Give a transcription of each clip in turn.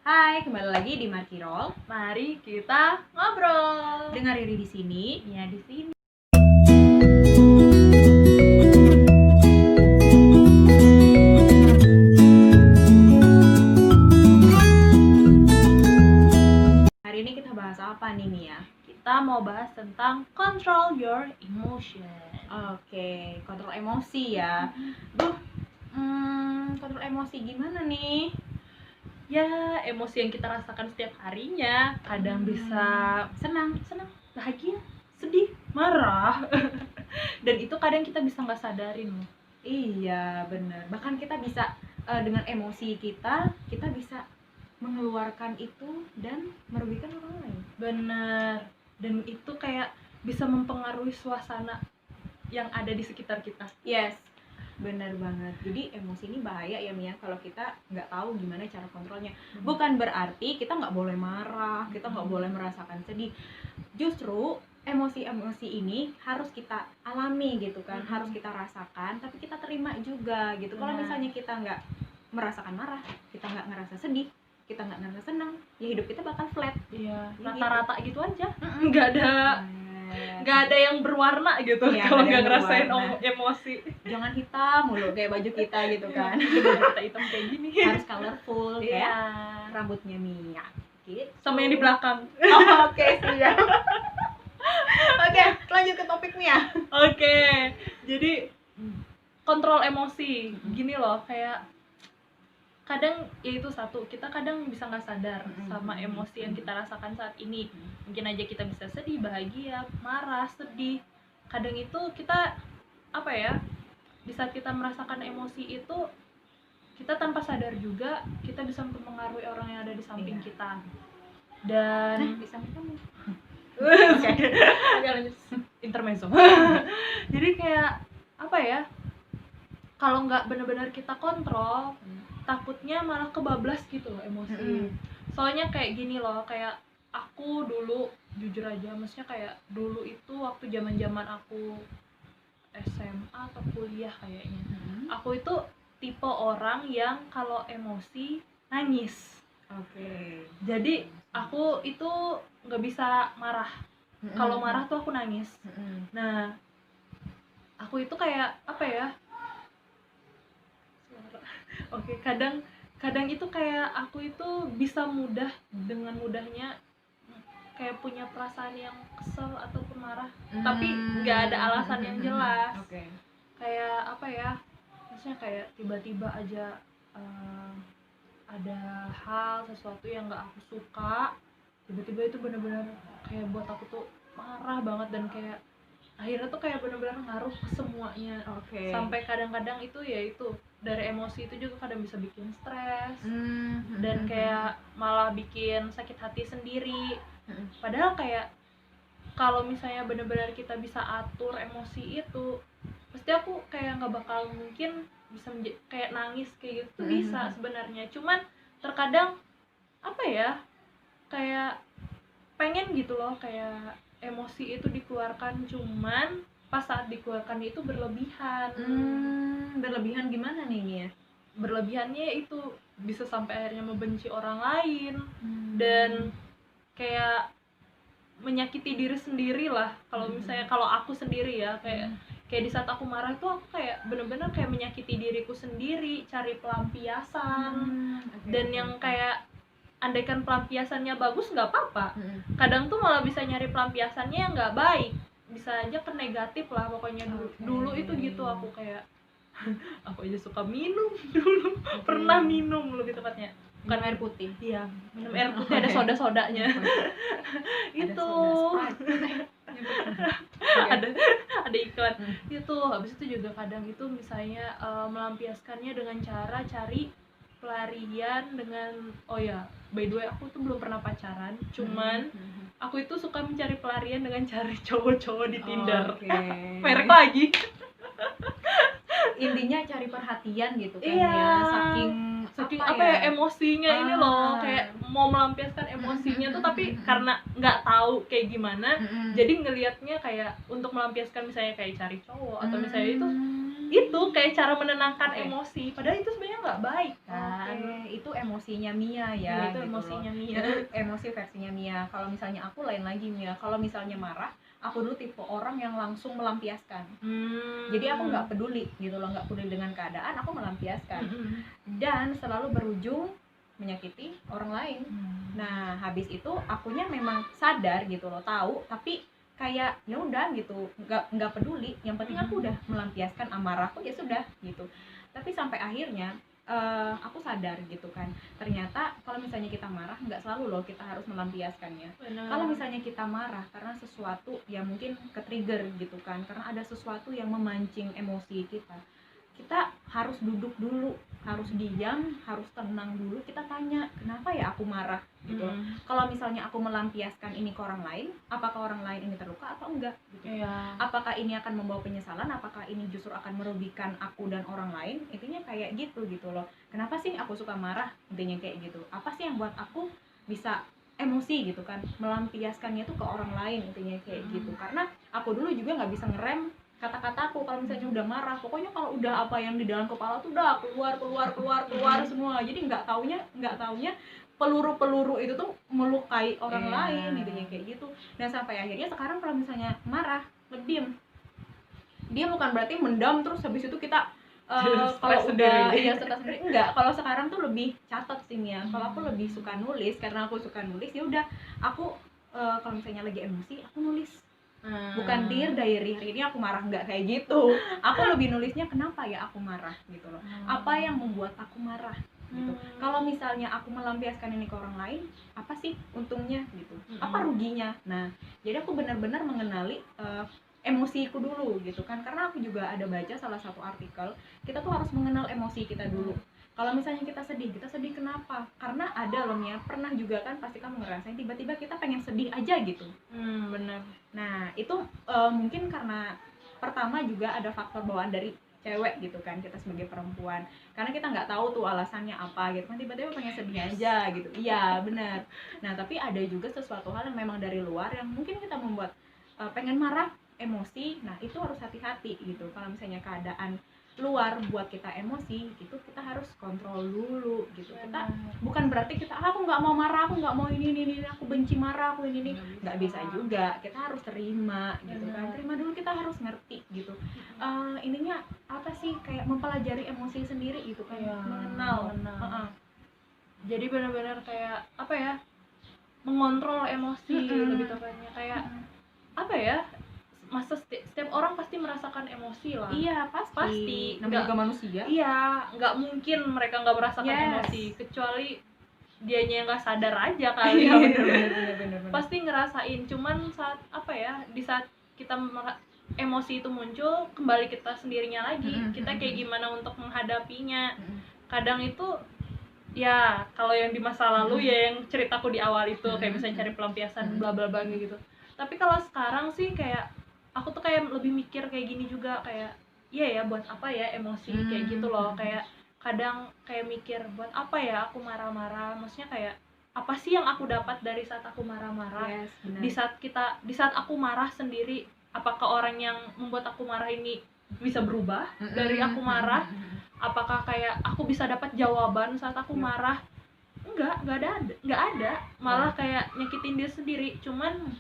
Hai, kembali lagi di Markirol. Mari kita ngobrol. Dengar Riri di sini. Ya di sini. Hari ini kita bahas apa nih, Mia? Kita mau bahas tentang control your emotion. Oke, kontrol emosi ya. Kontrol emosi gimana nih? Ya, emosi yang kita rasakan setiap harinya. Kadang bisa senang, bahagia, sedih, marah. Dan itu kadang kita bisa nggak sadarin loh. Iya, benar. Bahkan kita bisa dengan emosi kita bisa mengeluarkan itu dan merugikan orang lain. Bener. Dan itu kayak bisa mempengaruhi suasana yang ada di sekitar kita. Yes, benar banget. Jadi emosi ini bahaya ya, Mia, kalau kita nggak tahu gimana cara kontrolnya. Bukan berarti kita nggak boleh marah, kita nggak boleh merasakan sedih. Justru emosi-emosi ini harus kita alami gitu kan, harus kita rasakan, tapi kita terima juga gitu. Kalau misalnya kita nggak merasakan marah, kita nggak ngerasa sedih, kita nggak ngerasa senang, ya hidup kita bakal flat. Iya, Ya rata-rata gitu aja. Nggak ada yang berwarna gitu Iya, kalau nggak ada nggak yang ngerasain berwarna. emosi. Jangan hitam mulu kayak baju kita gitu kan. Baju kita hitam kayak gini. Harus colorful Iya. kayak rambutnya Mia gitu. Sama yang di belakang. Oke, siap. Oke, lanjut ke topik Mia. Oke, jadi kontrol emosi. Gini loh, kayak kadang ya itu satu, kita kadang bisa nggak sadar sama emosi yang kita rasakan saat ini. Mungkin aja kita bisa sedih, bahagia, marah, sedih. Kadang itu kita apa ya, di saat kita merasakan emosi itu, kita tanpa sadar juga kita bisa mempengaruhi orang yang ada di samping kita. Dan Bisa kamu. Oke, lanjut. Intermezzo. Jadi kayak apa ya, kalau nggak benar-benar kita kontrol, takutnya malah kebablas gitu loh emosi. Soalnya kayak gini loh, kayak aku dulu, jujur aja, maksudnya kayak dulu itu waktu zaman aku SMA atau kuliah kayaknya, aku itu tipe orang yang kalau emosi nangis. Oke. Jadi aku itu nggak bisa marah. Kalau marah tuh aku nangis. Nah, aku itu kayak apa ya? Oke, kadang itu kayak aku itu bisa dengan mudahnya kayak punya perasaan yang kesel ataupun marah, tapi nggak ada alasan yang jelas. Oke. Kayak apa ya? Maksudnya kayak tiba-tiba aja ada hal sesuatu yang nggak aku suka, tiba-tiba itu benar-benar kayak buat aku tuh marah banget, dan kayak akhirnya tuh kayak benar-benar ngaruh ke semuanya. Oke. Sampai kadang-kadang itu ya itu dari emosi itu juga kadang bisa bikin stres, dan kayak malah bikin sakit hati sendiri. Padahal kayak kalau misalnya benar-benar kita bisa atur emosi itu, pasti aku kayak nggak bakal mungkin bisa kayak nangis kayak gitu. Bisa sebenarnya, cuman terkadang apa ya, kayak pengen gitu loh, kayak emosi itu dikeluarkan, cuman pas saat dikeluarkan itu berlebihan. Berlebihan gimana nih Mia? Berlebihannya itu bisa sampai akhirnya membenci orang lain, dan kayak menyakiti diri sendiri lah. Kalau misalnya kalau aku sendiri ya, kayak di saat aku marah itu aku kayak bener-bener kayak menyakiti diriku sendiri, cari pelampiasan. Dan yang kayak andaikan pelampiasannya bagus nggak apa-apa, kadang tuh malah bisa nyari pelampiasannya yang nggak baik, bisa aja ke negatif lah pokoknya. Dulu itu gitu aku kayak aku aja suka minum dulu. Pernah minum lebih tepatnya, bukan air putih. Iya, minum air putih ada soda-sodanya. Itu ada iklan itu. Habis itu juga kadang itu misalnya melampiaskannya dengan cara cari pelarian dengan, oh ya by the way, aku tuh belum pernah pacaran, cuman aku itu suka mencari pelarian dengan cari cowok-cowok di Tinder. Merek lagi. Intinya cari perhatian gitu kan. Iya. Ya, saking apa ya emosinya ini loh, kayak mau melampiaskan emosinya tuh, tapi karena nggak tahu kayak gimana, jadi ngelihatnya kayak untuk melampiaskan misalnya kayak cari cowok atau misalnya itu itu kayak cara menenangkan emosi, padahal itu sebenarnya nggak baik kan. Itu emosinya Mia ya, itu gitu emosinya loh. Mia. Itu emosi versinya Mia. Kalau misalnya aku lain lagi Mia. Kalau misalnya marah, aku dulu tipe orang yang langsung melampiaskan. Jadi aku nggak peduli gitu loh, nggak peduli dengan keadaan, aku melampiaskan. Dan selalu berujung menyakiti orang lain. Nah, habis itu akunya memang sadar gitu loh, tahu, tapi kayak ya udah gitu, nggak peduli, yang penting aku udah melampiaskan amarahku, ya sudah gitu. Tapi sampai akhirnya aku sadar gitu kan, ternyata kalau misalnya kita marah nggak selalu loh kita harus melampiaskannya. Kalau misalnya kita marah karena sesuatu yang mungkin ke-trigger gitu kan, karena ada sesuatu yang memancing emosi kita harus duduk dulu, harus diam, harus tenang dulu, kita tanya kenapa ya aku marah gitu loh. Kalau misalnya aku melampiaskan ini ke orang lain, apakah orang lain ini terluka atau enggak gitu. Apakah ini akan membawa penyesalan, apakah ini justru akan merugikan aku dan orang lain, intinya kayak gitu loh. Kenapa sih aku suka marah, intinya kayak gitu. Apa sih yang buat aku bisa emosi gitu kan, melampiaskannya tuh ke orang lain, intinya kayak gitu. Karena aku dulu juga nggak bisa ngerem kata-kataku kalau misalnya udah marah. Pokoknya kalau udah apa yang di dalam kepala tuh udah keluar semua. Jadi nggak taunya peluru itu tuh melukai orang lain, intinya kayak gitu. Dan sampai akhirnya sekarang kalau misalnya marah, diam. Dia bukan berarti mendam terus habis itu kita kalau udah stres sendiri, enggak. Kalau sekarang tuh lebih catat sih ya. Kalau aku lebih suka nulis, karena aku suka nulis, ya udah aku kalau misalnya lagi emosi aku nulis. Bukan dear diary, hari ini aku marah, enggak kayak gitu. Aku lebih nulisnya kenapa ya aku marah gitu loh. Apa yang membuat aku marah gitu. Kalau misalnya aku melampiaskan ini ke orang lain, apa sih untungnya gitu? Apa ruginya? Nah, jadi aku benar-benar mengenali emosiku dulu gitu kan. Karena aku juga ada baca salah satu artikel, kita tuh harus mengenal emosi kita dulu. Kalau misalnya kita sedih kenapa? Karena ada loh ya, pernah juga kan pasti kamu ngerasain tiba-tiba kita pengen sedih aja gitu. Benar. Nah, itu mungkin karena pertama juga ada faktor bawaan dari cewek gitu kan, kita sebagai perempuan. Karena kita nggak tahu tuh alasannya apa gitu kan, tiba-tiba pengen sedih aja gitu. Iya, benar. Nah, tapi ada juga sesuatu hal yang memang dari luar yang mungkin kita membuat pengen marah, emosi. Nah, itu harus hati-hati gitu. Kalau misalnya keadaan luar buat kita emosi gitu, kita harus kontrol dulu gitu. Kita bukan berarti kita aku nggak mau marah, aku nggak mau ini, aku benci marah, aku ini, nggak bisa juga. Kita harus terima gitu kan, terima dulu, kita harus ngerti gitu. Ininya apa sih, kayak mempelajari emosi sendiri gitu kan, mengenal. Jadi benar-benar kayak apa ya, mengontrol emosi lebih tepatnya, kayak apa ya, masa setiap orang pasti merasakan emosi lah. Iya, pasti. Namanya juga manusia. Iya, nggak mungkin mereka nggak merasakan emosi, kecuali dianya nggak sadar aja kali. Iya, bener. Pasti ngerasain, cuman saat apa ya, di saat kita emosi itu muncul, kembali kita sendirinya lagi, kita kayak gimana untuk menghadapinya. Kadang itu ya kalau yang di masa lalu ya yang ceritaku di awal itu, kayak misalnya cari pelampiasan bla bla bla gitu. Tapi kalau sekarang sih kayak aku tuh kayak lebih mikir kayak gini juga, kayak iya ya, buat apa ya emosi kayak gitu loh. Kayak kadang kayak mikir, buat apa ya aku marah-marah, maksudnya kayak apa sih yang aku dapat dari saat aku marah-marah. Di saat aku marah sendiri, apakah orang yang membuat aku marah ini bisa berubah dari aku marah? Apakah kayak aku bisa dapat jawaban saat aku marah? Enggak ada, malah kayak nyakitin dia sendiri. Cuman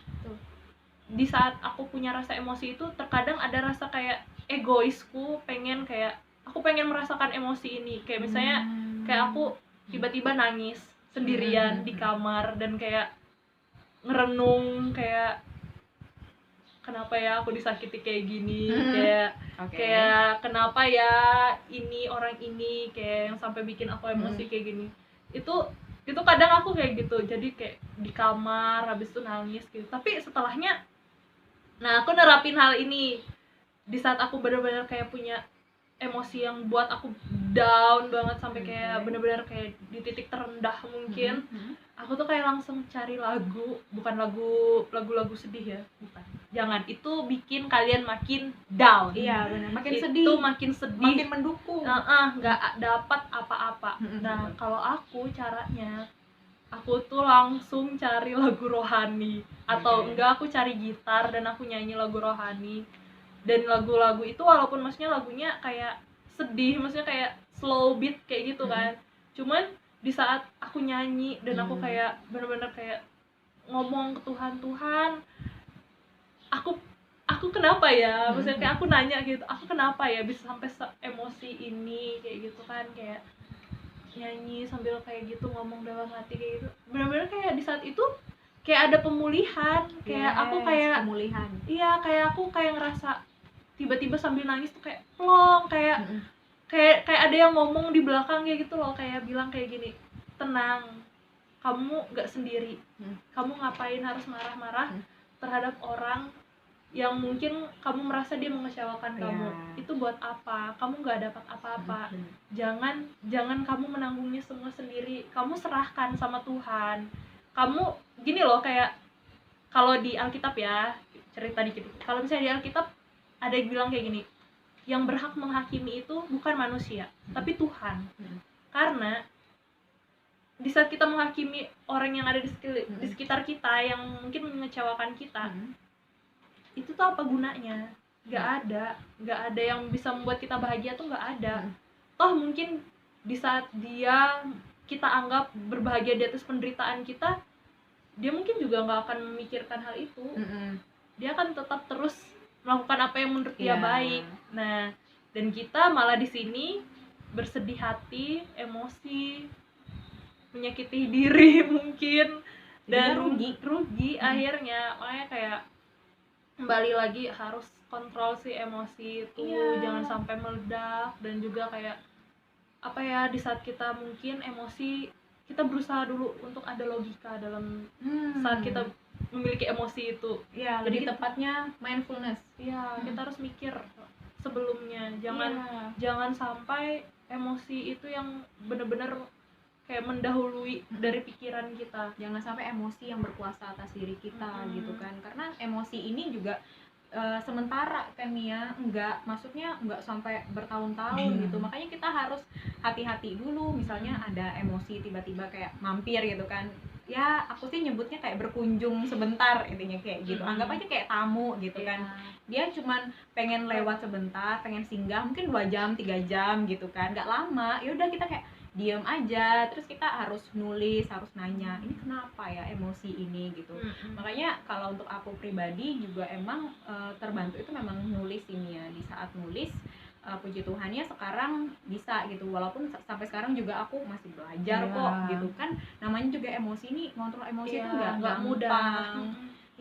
di saat aku punya rasa emosi itu, terkadang ada rasa kayak egoisku, aku pengen merasakan emosi ini. Kayak misalnya kayak aku tiba-tiba nangis sendirian di kamar dan kayak ngerenung, kayak kenapa ya aku disakiti kayak gini, kayak kenapa ya ini orang ini kayak yang sampai bikin aku emosi kayak gini. Itu kadang aku kayak gitu, jadi kayak di kamar habis itu nangis gitu. Tapi setelahnya, nah aku nerapin hal ini di saat aku benar-benar kayak punya emosi yang buat aku down banget sampai kayak benar-benar kayak di titik terendah mungkin. Aku tuh kayak langsung cari lagu, bukan lagu-lagu sedih ya, bukan. Jangan, itu bikin kalian makin down. Iya benar, makin itu sedih, makin sedih, makin mendukung. Nggak dapat apa-apa. Nah kalau aku caranya, aku tuh langsung cari lagu rohani, atau enggak aku cari gitar dan aku nyanyi lagu rohani. Dan lagu-lagu itu walaupun maksudnya lagunya kayak sedih, maksudnya kayak slow beat kayak gitu kan, cuman di saat aku nyanyi dan aku kayak bener-bener kayak ngomong ke Tuhan, Tuhan aku kenapa ya, maksudnya kayak aku nanya gitu, aku kenapa ya bisa sampai emosi ini kayak gitu kan, kayak nyanyi sambil kayak gitu ngomong dalam hati kayak gitu, benar-benar kayak di saat itu kayak ada pemulihan, kayak aku kayak pemulihan. Iya, kayak aku kayak ngerasa tiba-tiba sambil nangis tuh kayak plong, kayak kayak ada yang ngomong di belakang kayak gitu loh, kayak bilang kayak gini, tenang, kamu nggak sendiri, kamu ngapain harus marah-marah terhadap orang yang mungkin kamu merasa dia mengecewakan kamu, itu buat apa, kamu nggak dapat apa-apa, jangan kamu menanggungnya semua sendiri, kamu serahkan sama Tuhan. Kamu gini loh, kayak kalau di Alkitab ya, cerita dikit, kalau misalnya di Alkitab ada yang bilang kayak gini, yang berhak menghakimi itu bukan manusia tapi Tuhan. Karena di saat kita menghakimi orang yang ada di sekitar kita yang mungkin mengecewakan kita, itu tuh apa gunanya? Nggak ada yang bisa membuat kita bahagia tuh, nggak ada. Toh mungkin di saat kita anggap berbahagia di atas penderitaan kita, dia mungkin juga nggak akan memikirkan hal itu. Dia akan tetap terus melakukan apa yang menurut dia baik. Nah, dan kita malah di sini bersedih hati, emosi, menyakiti diri mungkin, dan rugi akhirnya. Makanya kayak kembali lagi harus kontrol si emosi itu, jangan sampai meledak. Dan juga kayak apa ya, di saat kita mungkin emosi, kita berusaha dulu untuk ada logika dalam saat kita memiliki emosi itu. Jadi tepatnya mindfulness. Kita harus mikir sebelumnya, jangan sampai emosi itu yang benar-benar kayak mendahului dari pikiran kita. Jangan sampai emosi yang berkuasa atas diri kita gitu kan, karena emosi ini juga sementara kan ya, maksudnya nggak sampai bertahun-tahun gitu. Makanya kita harus hati-hati dulu. Misalnya ada emosi tiba-tiba kayak mampir gitu kan, ya aku sih nyebutnya kayak berkunjung sebentar, intinya kayak gitu. Anggap aja kayak tamu gitu kan, dia cuman pengen lewat sebentar, pengen singgah mungkin 2 jam 3 jam gitu kan, nggak lama. Ya udah kita kayak diam aja, terus kita harus nulis, harus nanya ini kenapa ya emosi ini gitu. Makanya kalau untuk aku pribadi juga emang terbantu itu memang nulis ini ya. Di saat nulis, puji Tuhannya sekarang bisa gitu, walaupun sampai sekarang juga aku masih belajar kok gitu kan. Namanya juga emosi nih, ngontrol emosi itu nggak mudah.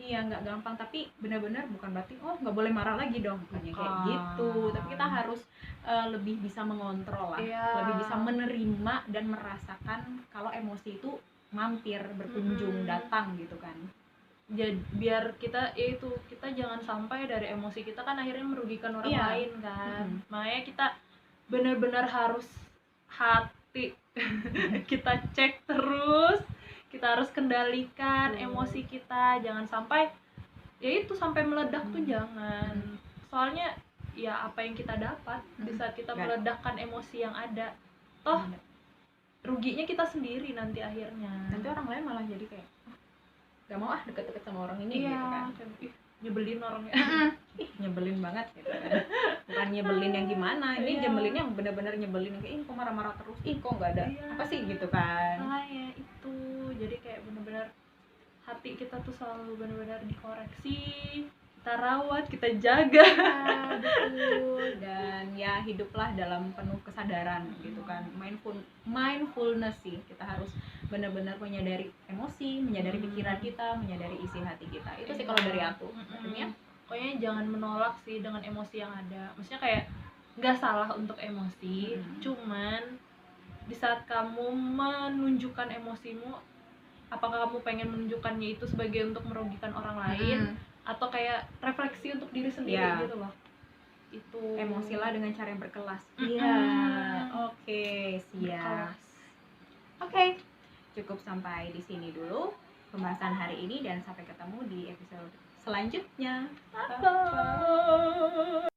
Nggak gampang, tapi benar-benar bukan berarti nggak boleh marah lagi dong, bukannya kayak gitu. Tapi kita harus lebih bisa mengontrol lah, lebih bisa menerima dan merasakan kalau emosi itu mampir, berkunjung, datang gitu kan. Jadi biar kita kita jangan sampai dari emosi kita kan akhirnya merugikan orang lain kan. Makanya kita benar-benar harus hati kita cek terus, kita harus kendalikan emosi kita, jangan sampai sampai meledak tuh jangan. Soalnya ya apa yang kita dapat di saat kita meledakkan emosi yang ada, toh ruginya kita sendiri nanti akhirnya. Nanti orang lain malah jadi kayak gak mau deket-deket sama orang ini gitu kan. Nyebelin orangnya. Nyebelin banget gitu kan. Bukan nyebelin yang gimana, ini nyebelin yang benar-benar nyebelin, kayak kok marah-marah terus, kok nggak ada apa sih gitu kan. Ya itu, jadi kayak benar-benar hati kita tuh selalu benar-benar dikoreksi, kita rawat, kita jaga. Betul. Dan ya hiduplah dalam penuh kesadaran gitu kan. Mindfulness sih, kita harus benar-benar menyadari emosi, menyadari pikiran kita, menyadari isi hati kita. Itu sih kalau dari aku. Pokoknya jangan menolak sih dengan emosi yang ada. Maksudnya kayak nggak salah untuk emosi, cuman di saat kamu menunjukkan emosimu, apakah kamu pengen menunjukkannya itu sebagai untuk merugikan orang lain, atau kayak refleksi untuk diri sendiri gitu loh. Itu emosilah dengan cara yang berkelas. Oke, siap. Oke, cukup sampai di sini dulu pembahasan hari ini, dan sampai ketemu di episode selanjutnya. Bye.